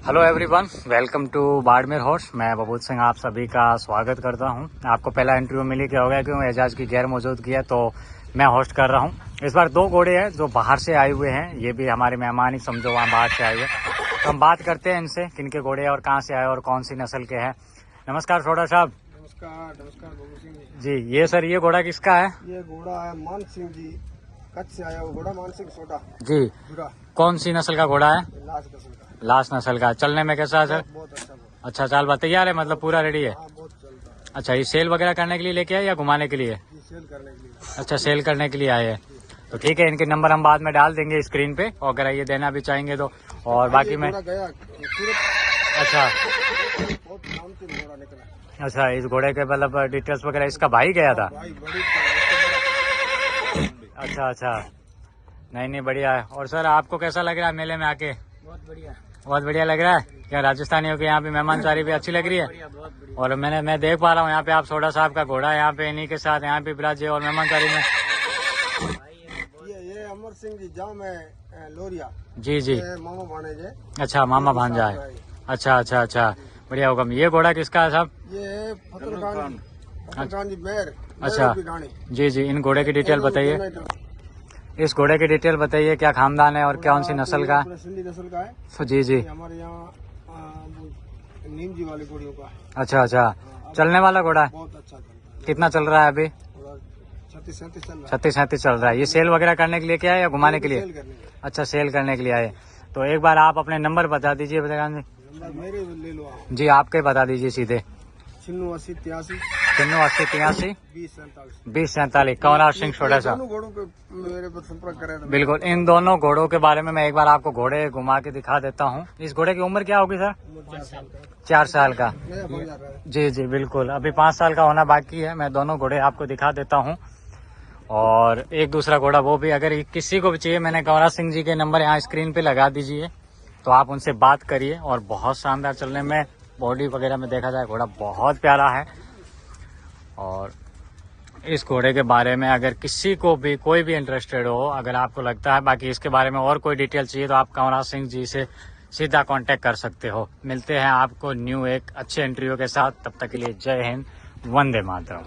Hello everyone, welcome to Barmer horse. मैं बबूत सिंह आप सभी का स्वागत करता हूं। आपको पहला इंटरव्यू मिली क्या हो गया क्यों एजाज की गैर मौजूदगी है, तो मैं होस्ट कर रहा हूं। इस बार दो घोड़े हैं जो बाहर से आए हुए हैं, ये भी हमारे मेहमान ही समझो, वहाँ बाहर से आए हुए। तो हम बात करते हैं इनसे, किनके घोड़े हैं और कहाँ से आए और कौन सी नस्ल के हैं। नमस्कार छोटा साहब। नमस्कार बबू सिंह जी। ये सर, ये घोड़ा किसका है? ये घोड़ा है मान सिंह जी, कच्छ से आया हुआ घोड़ा मान सिंह छोटा जी। कौन सी नस्ल का घोड़ा है? लाश नस्ल का। लाश नस्ल का। चलने में कैसा है सर? बहुत अच्छा घोड़ा। अच्छा, चाल बात तैयार है, मतलब पूरा रेडी है। हाँ, बहुत चलता है। अच्छा, ये सेल वगैरह करने के लिए लेके आए या घुमाने के लिए? ये सेल करने के लिए। अच्छा, सेल करने के लिए आए हैं। तो ठीक है, इनके नंबर हम बाद में डाल देंगे स्क्रीन पे, और अगर ये देना भी चाहेंगे तो। और बाकी मैं गया अच्छा बहुत नामचीन घोड़ा निकला। अच्छा, इस घोड़े के मतलब डिटेल्स वगैरह इसका भाई गया था? भाई बड़ी अच्छा अच्छा, नहीं बढ़िया है। और सर, आपको कैसा लग रहा है मेले में आके? बहुत बढ़िया, बहुत बढ़िया लग रहा है। क्या राजस्थानियों के यहाँ पे मेहमानदारी भी अच्छी लग रही है? बहुत बढ़िया। और मैं देख पा रहा हूँ यहाँ पे आप सोडा साहब का घोड़ा यहाँ पे इन्हीं के साथ यहाँ पे विराजे और मेहमानदारी में। ये अमर सिंह जी जाओ में लोरिया। जी जी। मामा भाने जे। अच्छा, मामा भांजा है। अच्छा अच्छा अच्छा, बढ़िया होगा। ये घोड़ा किसका है साहब? ये फतेह खान जी मेहर। अच्छा जी जी। इन घोड़े की डिटेल बताइए, इस घोड़े की डिटेल बताइए, क्या खानदान है और कौन सी नस्ल का? सिंधी नस्ल का है। जी जी। हमारे यहाँ नीम जी वाली घोड़ियों का है। अच्छा अच्छा, चलने वाला घोड़ा है? बहुत अच्छा चलता है। कितना चल रहा है अभी? 36-37 चल रहा है। 36-37 चल रहा है। ये सेल वगैरह करने के लिए क्या है या घुमाने के लिए? सेल करने के लिए। अच्छा, सेल करने के लिए आए। तो एक बार आप अपने नंबर बता दीजिए। नंबर मेरे ले लो आप। जी, आपके बता दीजिए सीधे। 9683 9683 2047 2047। कंवरराज सिंह छोटा सा। दोनों घोड़ों पे मेरे पर संपर्क करें तो बिल्कुल, इन दोनों घोड़ों के बारे में मैं एक बार आपको घोड़े घुमा के दिखा देता हूँ। इस घोड़े की उम्र क्या होगी सर? 4 साल का। नया बन जा रहा है। जी जी बिल्कुल, अभी 5 साल का होना बाकी है। मैं दोनों घोड़े आपको दिखा देता हूँ। और एक दूसरा घोड़ा वो भी, अगर किसी को भी चाहिए, मैंने कंवरराज सिंह जी के नंबर यहाँ स्क्रीन पे लगा दीजिए, तो आप उनसे बात करिए। और बहुत शानदार चलने में, बॉडी वगैरह में देखा जाए घोड़ा बहुत प्यारा है। और इस घोड़े के बारे में अगर किसी को भी कोई भी इंटरेस्टेड हो, अगर आपको लगता है बाकी इसके बारे में और कोई डिटेल चाहिए, तो आप कंवरराज सिंह जी से सीधा कांटेक्ट कर सकते हो। मिलते हैं आपको न्यू एक अच्छे इंटरव्यू के साथ। तब तक के लिए जय हिंद, वंदे मातरम।